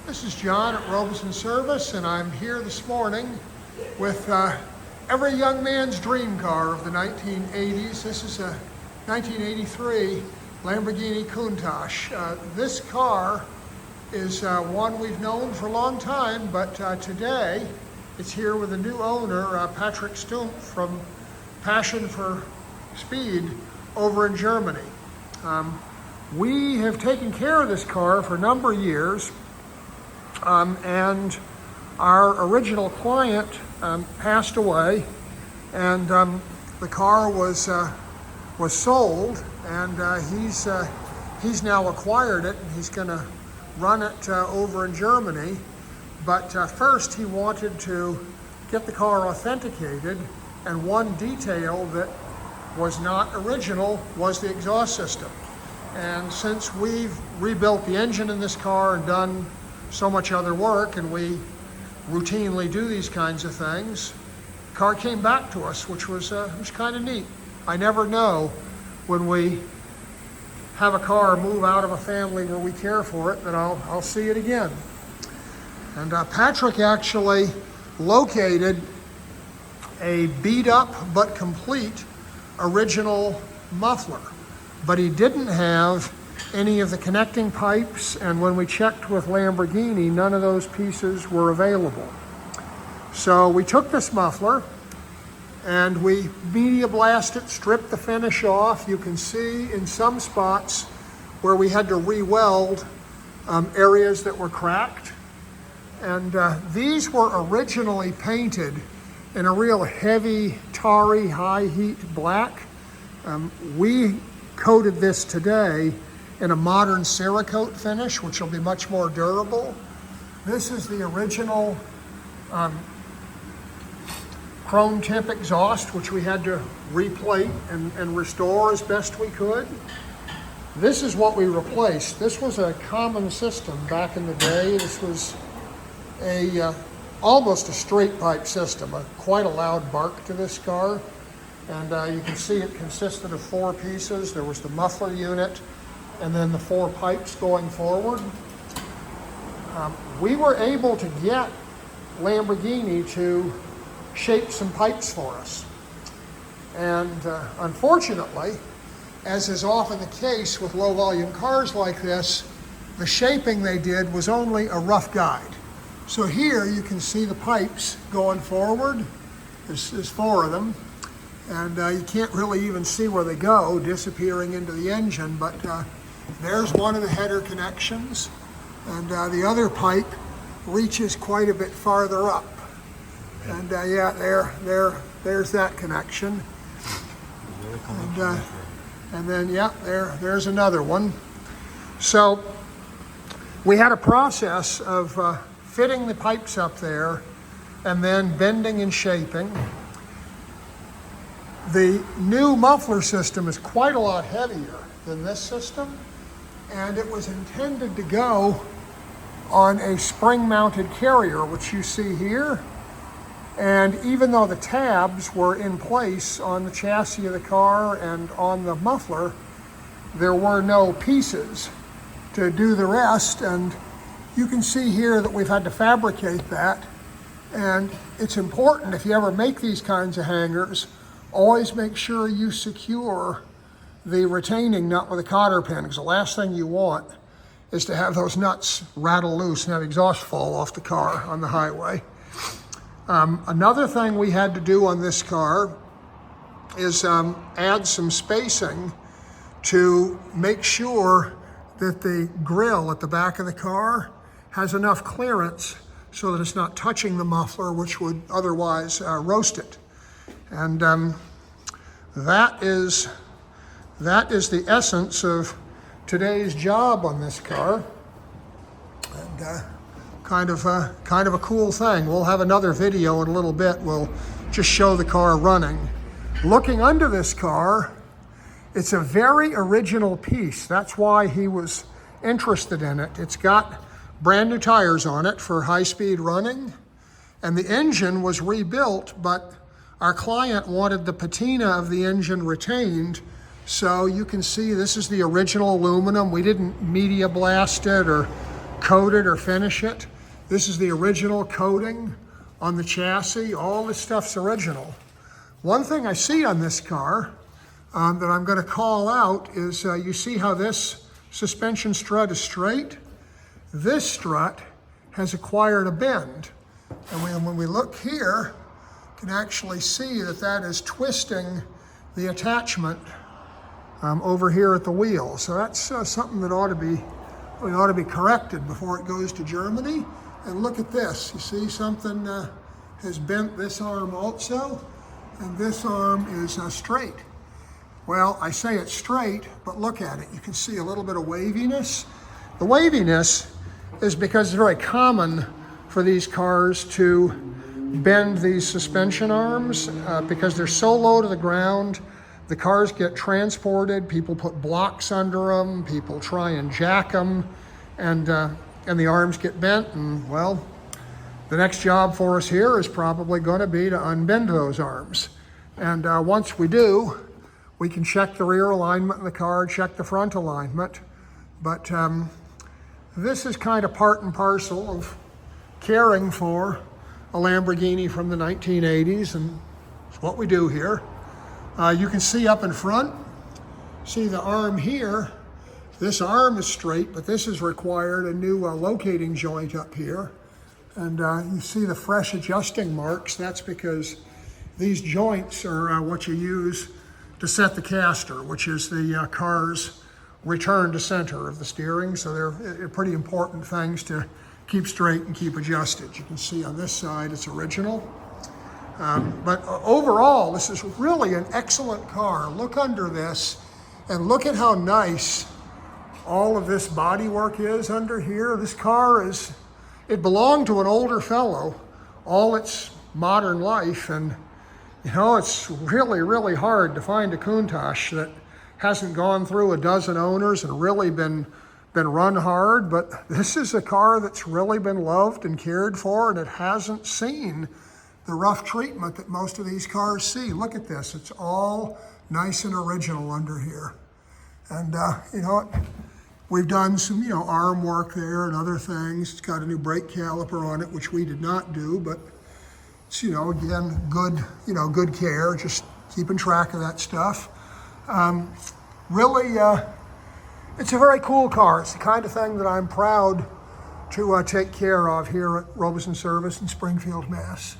This is John at Robison Service, and I'm here this morning with every young man's dream car of the 1980s. This is a 1983 Lamborghini Countach. This car is one we've known for a long time, but today it's here with a new owner, Patrick Stump from Passion for Speed over in Germany. We have taken care of this car for a number of years. And our original client passed away, and the car was sold, and he's now acquired it, and he's going to run it over in Germany. But first, he wanted to get the car authenticated, and one detail that was not original was the exhaust system. And since we've rebuilt the engine in this car and done so much other work, and we routinely do these kinds of things, the car came back to us, which was kind of neat. I never know when we have a car move out of a family where we care for it that I'll see it again. And Patrick actually located a beat up but complete original muffler, but he didn't have any of the connecting pipes, and when we checked with Lamborghini, none of those pieces were available. So we took this muffler and we media blasted, stripped the finish off. You can see in some spots where we had to re-weld areas that were cracked. And these were originally painted in a real heavy, tarry, high heat black. We coated this today in a modern Cerakote finish, which will be much more durable. This is the original chrome tip exhaust, which we had to replate and restore as best we could. This is what we replaced. This was a common system back in the day. This was almost a straight pipe system, quite a loud bark to this car. And you can see it consisted of 4 pieces. There was the muffler unit, and then the 4 pipes going forward. We were able to get Lamborghini to shape some pipes for us. And unfortunately, as is often the case with low volume cars like this, the shaping they did was only a rough guide. So here you can see the pipes going forward. There's 4 of them. And you can't really even see where they go, disappearing into the engine, but there's one of the header connections, and the other pipe reaches quite a bit farther up. And yeah, there's that connection. And then yeah, there's another one. So we had a process of fitting the pipes up there and then bending and shaping. The new muffler system is quite a lot heavier than this system, and it was intended to go on a spring-mounted carrier, which you see here. And even though the tabs were in place on the chassis of the car and on the muffler, there were no pieces to do the rest. And you can see here that we've had to fabricate that. And it's important, if you ever make these kinds of hangers, always make sure you secure the retaining nut with a cotter pin, because the last thing you want is to have those nuts rattle loose and have exhaust fall off the car on the highway. Another thing we had to do on this car is add some spacing to make sure that the grill at the back of the car has enough clearance so that it's not touching the muffler, which would otherwise roast it. And that is the essence of today's job on this car, and kind of a cool thing. We'll have another video in a little bit. We'll just show the car running. Looking under this car, it's a very original piece. That's why he was interested in it. It's got brand new tires on it for high-speed running, and the engine was rebuilt, but our client wanted the patina of the engine retained, so you can see this is the original aluminum. We didn't media blast it or coat it or finish it. This is the original coating on the chassis. All this stuff's original. One thing I see on this car that I'm going to call out is you see how this suspension strut is straight? This strut has acquired a bend. And when we look here, you can actually see that that is twisting the attachment over here at the wheel. So that's something that ought to be corrected before it goes to Germany. And look at this. You see something has bent this arm also, and this arm is straight. Well, I say it's straight, but look at it. You can see a little bit of waviness. The waviness is because it's very common for these cars to bend these suspension arms because they're so low to the ground. The cars get transported, people put blocks under them, people try and jack them, and the arms get bent, and well, the next job for us here is probably going to be to unbend those arms. And once we do, we can check the rear alignment in the car, check the front alignment, but this is kind of part and parcel of caring for a Lamborghini from the 1980s, and it's what we do here. You can see up in front, see the arm here. This arm is straight, but this has required a new locating joint up here. And you see the fresh adjusting marks. That's because these joints are what you use to set the caster, which is the car's return to center of the steering. So they're pretty important things to keep straight and keep adjusted. You can see on this side it's original. But overall, this is really an excellent car. Look under this and look at how nice all of this bodywork is under here. This car it belonged to an older fellow all its modern life, and you know, it's really, really hard to find a Countach that hasn't gone through a dozen owners and really been run hard. But this is a car that's really been loved and cared for, and it hasn't seen the rough treatment that most of these cars see. Look at this. It's all nice and original under here. And you know, we've done some, arm work there and other things. It's got a new brake caliper on it, which we did not do, but it's, again, good care, just keeping track of that stuff. Really, it's a very cool car. It's the kind of thing that I'm proud to take care of here at Robison Service in Springfield, Mass.